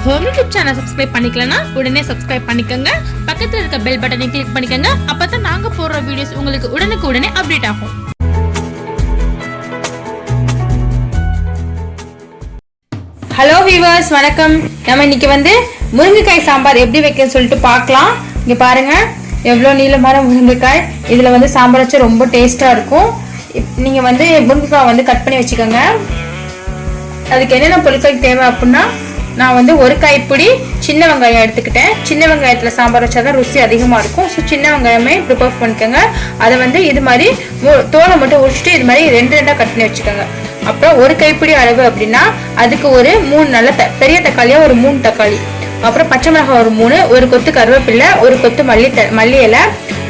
Home YouTube channel subscribe பண்ணிக்கலனா உடனே subscribe பண்ணிக்கங்க. பக்கத்துல இருக்க பெல் பட்டனை கிளிக் பண்ணிக்கங்க. அப்பதான் நாங்க போடுற வீடியோஸ் உங்களுக்கு உடனுக்குடனே அப்டேட் ஆகும். ஹலோ வியூவர்ஸ், வணக்கம். நம்ம இன்னைக்கு முருங்கைக்காய் சாம்பார் எப்படி வைக்கன்னு சொல்லிட்டு பார்க்கலாம். இங்க பாருங்க எவ்வளோ நீளமான முருங்கைக்காய். இதுல சாம்பார் வச்சா ரொம்ப டேஸ்டா இருக்கும். நீங்க முருங்கைக்காய் கட் பண்ணி வச்சுக்கோங்க. அதுக்கு என்னென்ன பொருட்கள் தேவை அப்படின்னா, நான் ஒரு கைப்பிடி சின்ன வெங்காயம் எடுத்துக்கிட்டேன். சின்ன வெங்காயத்துல சாம்பார் வச்சாதான் ருசி அதிகமா இருக்கும். ஸோ சின்ன வெங்காயமே ப்ரிப்பேர் பண்ணிக்கோங்க. அதை இது மாதிரி தோலை மட்டும் உரிச்சிட்டு இது மாதிரி ரெண்டு ரெண்டா கட் பண்ணி வச்சுக்கோங்க. அப்புறம் ஒரு கைப்பிடி அளவு அப்படின்னா அதுக்கு ஒரு 3 நல்ல பெரிய தக்காளியா ஒரு 3 தக்காளி, அப்புறம் பச்சை மிளகாய் ஒரு 3, ஒரு கொத்து கருவேப்பிலை, ஒரு கொத்து மல்லி இலை,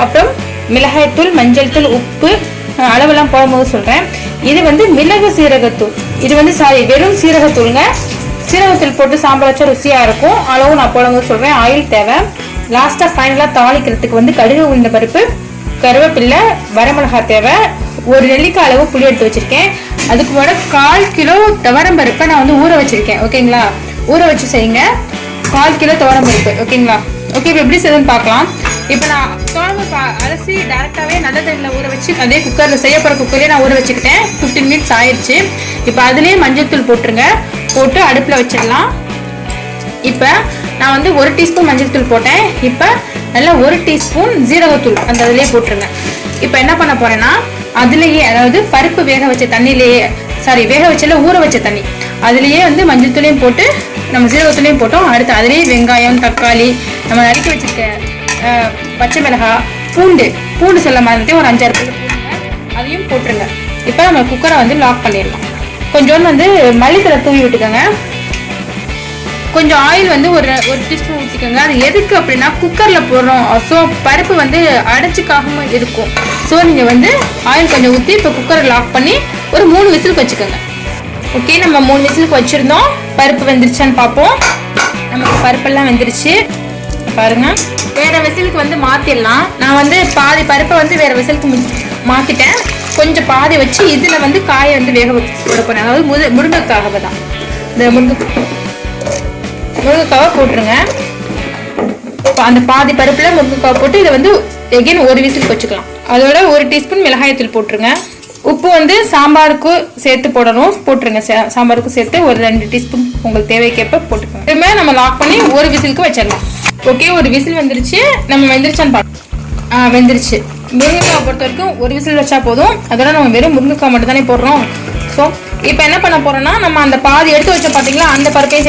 அப்புறம் மிளகாய் தூள், மஞ்சள் தூள், உப்பு அளவெல்லாம் போடும்போது சொல்றேன். இது மிளகு சீரகத்தூள். இது வெறும் சீரகத்தூளுங்க. சீரகத்தூள் போட்டு சாம்பார் வச்சா ருசியா இருக்கும். அளவு நான் போடும்போது சொல்றேன். ஆயில் தேவை. லாஸ்டா ஃபைனலா தாளிக்கிறதுக்கு கடுகு, உளுந்த பருப்பு, கருவேப்பிலை, வரமிளகாய் தேவை. ஒரு நெல்லிக்காய் அளவு புளி எடுத்து வச்சிருக்கேன். அதுக்கு முன்னாடி 1/4 கிலோ துவரம் பருப்பை நான் ஊற வச்சிருக்கேன். ஓகேங்களா? ஊற வச்சு செய்யுங்க. 1/4 கிலோ துவரம் பருப்பு. ஓகேங்களா? ஓகே, இப்போ எப்படி செய்யுதுன்னு பார்க்கலாம். இப்போ நான் துவரம் பருப்பு அலசி டேரெக்டாகவே நல்ல தண்ணியில் ஊற வச்சு அதே குக்கரில் செய்யப்படுற குக்கர்லேயே நான் ஊற வச்சுக்கிட்டேன். 15 மினிட்ஸ் ஆயிடுச்சு. இப்போ அதுலேயே மஞ்சள் தூள் போட்டுருங்க. போட்டு அடுப்பில் வச்சிடலாம். இப்போ நான் 1 டீஸ்பூன் மஞ்சள் தூள் போட்டேன். இப்போ நல்லா 1 டீஸ்பூன் ஜீரகத்தூள் அந்த அதிலே போட்டுருங்க. இப்போ என்ன பண்ண போறேன்னா, அதுலேயே அதாவது பருப்பு வேக வச்ச தண்ணியிலேயே வேக வச்சல ஊற வச்ச தண்ணி அதுலேயே மஞ்சள் தூளையும் போட்டு நம்ம ஜீரகத்தூளையும் போட்டோம். அடுத்து அதுலேயே வெங்காயம், தக்காளி, நம்ம நறுக்கி வச்சுருக்க பச்சை மிளகாய், பூண்டு சொல்ல மாதிரி ஒரு 5-6 பூண்டுங்க, அதையும் போட்டுருங்க. இப்போ நம்ம குக்கரை லாக் பண்ணிடலாம். கொஞ்சோண்டு மல்லித்தலை தூவி விட்டுக்கோங்க. கொஞ்சம் ஆயில் ஒரு டீஸ்பூன் ஊற்றிக்கோங்க. அது எதுக்கு அப்படின்னா குக்கரில் போடுறோம். ஸோ பருப்பு அடைச்சிக்காம இருக்கும். ஸோ நீங்கள் ஆயில் கொஞ்சம் ஊற்றி இப்போ குக்கரை லாக் பண்ணி ஒரு 3 விசிலுக்கு வச்சுக்கோங்க. ஓகே, நம்ம 3 விசிலுக்கு வச்சுருந்தோம். பருப்பு வெந்துருச்சான்னு பார்ப்போம். நமக்கு பருப்பெல்லாம் வெந்துருச்சு பாருங்க. வேற விசிலுக்கு மாற்றிடலாம். நான் பாதி பருப்பை வேற விசிலுக்கு மாற்றிட்டேன். கொஞ்சம் பாதி வச்சு இதில் காயை வேக போட போகிறேன். அதாவது முருங்கைக்காக தான். இந்த முருங்கைக்காவை போட்டுருங்க. அந்த பாதி பருப்பில் முருங்கைக்காவை போட்டு இதை எகைன் ஒரு விசிலுக்கு வச்சுக்கலாம். அதோட 1 டீஸ்பூன் மிளகாயத்தூள் போட்டுருங்க. உப்பு சாம்பாருக்கு சேர்த்து போட்டுருங்க. சாம்பாருக்கு சேர்த்து ஒரு 2 டீஸ்பூன் உங்களுக்கு தேவைக்கேற்ப போட்டுக்கோங்க. திரும்ப நம்ம லாக் பண்ணி ஒரு விசிலுக்கு வச்சிடலாம். ஓகே, ஒரு விசில் வந்துருச்சு. நம்ம வெந்துருச்சான்னு பார்க்கலாம். வெந்துருச்சு. முருங்கைக்காவை பொறுத்த வரைக்கும் ஒரு விசில் வச்சா போதும். அதோட நம்ம வெறும் முருங்கைக்காய் மட்டும் தானே போடுறோம். ஸோ இப்போ என்ன பண்ண போறோம்னா, நம்ம அந்த பாதி எடுத்து வச்ச பார்த்தீங்களா, அந்த பருப்பையும்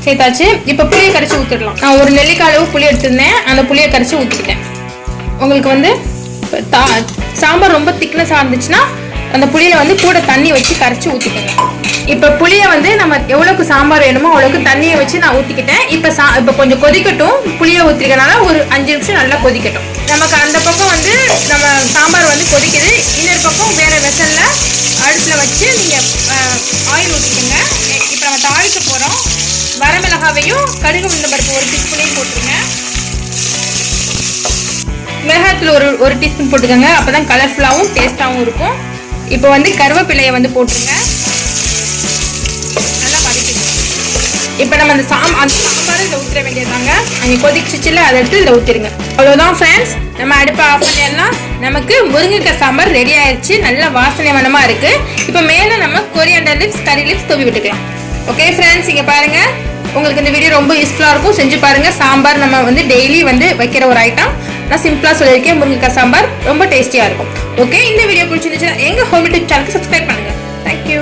சேர்த்தாச்சு. இப்போ புளியை கரைச்சி ஊற்றிடலாம். நான் ஒரு நெல்லிக்காய் அளவு புளி எடுத்திருந்தேன். அந்த புளியை கரைச்சி ஊற்றிக்கிட்டேன். உங்களுக்கு சாம்பார் ரொம்ப திக்னஸாக இருந்துச்சுன்னா அந்த புளியில கூட தண்ணி வச்சு கரைச்சி ஊற்றிக்கோங்க. இப்போ புளியை நம்ம எவ்வளோக்கு சாம்பார் வேணுமோ அவ்வளோக்கு தண்ணியை வச்சு நான் ஊற்றிக்கிட்டேன். இப்போ கொஞ்சம் கொதிக்கட்டும். புளியை ஊற்றிக்கிறனால ஒரு 5 நிமிஷம் நல்லா கொதிக்கட்டும். நமக்கு அந்த பக்கம் நம்ம சாம்பார் கொதிக்குது. இன்னொரு பக்கம் வேற வெசல்ல அடுப்பில் வச்சு நீங்கள் ஆயில் ஊற்றிக்கோங்க. இப்போ நம்ம தாளிக்க போகிறோம். வரமிளகாவையும் கடுகு, உளுந்த பருப்பு 1 டீஸ்பூனையும் போட்டுருங்க. மிளகாய்த்தூள் ஒரு டீஸ்பூன் போட்டுக்கோங்க. அப்போதான் கலர்ஃபுல்லாகவும் டேஸ்டாகவும் இருக்கும். இப்போ கருவேப்பிலையை போட்டுருங்க. நல்லா வதக்கிடுங்க. இப்போ நம்ம அந்த சாம்பார் இதில் ஊற்ற வேண்டியதாங்க. அங்கே கொதிச்சிச்சுல அதை எடுத்து இதில் ஊற்றிடுங்க. அவ்வளோதான் ஃப்ரெண்ட்ஸ். நம்ம அடுப்பை ஆஃப் பண்ணிடலாம். நமக்கு முருங்கைக்காய் சாம்பார் ரெடி ஆயிடுச்சு. நல்ல வாசனை மனமாக இருக்குது. இப்போ மேலே நம்ம கொரியாண்டர் லீவ்ஸ், கறி லீவ்ஸ் தூவி விட்டுக்கலாம். ஓகே ஃப்ரெண்ட்ஸ், இங்கே பாருங்கள். உங்களுக்கு இந்த வீடியோ ரொம்ப யூஸ்ஃபுல்லாக இருக்கும். செஞ்சு பாருங்கள். சாம்பார் நம்ம டெய்லி வைக்கிற ஒரு ஐட்டம். நான் சிம்பிளாக சொல்லியிருக்கேன். முருங்கைக்காய் சாம்பார் ரொம்ப டேஸ்டியாக இருக்கும். ஓகே, இந்த வீடியோ பிடிச்சிருந்துச்சுன்னா எங்கள் ஹோம் யூடியூப் சேனலுக்கு சப்ஸ்கிரைப் பண்ணுங்கள். தேங்க்யூ.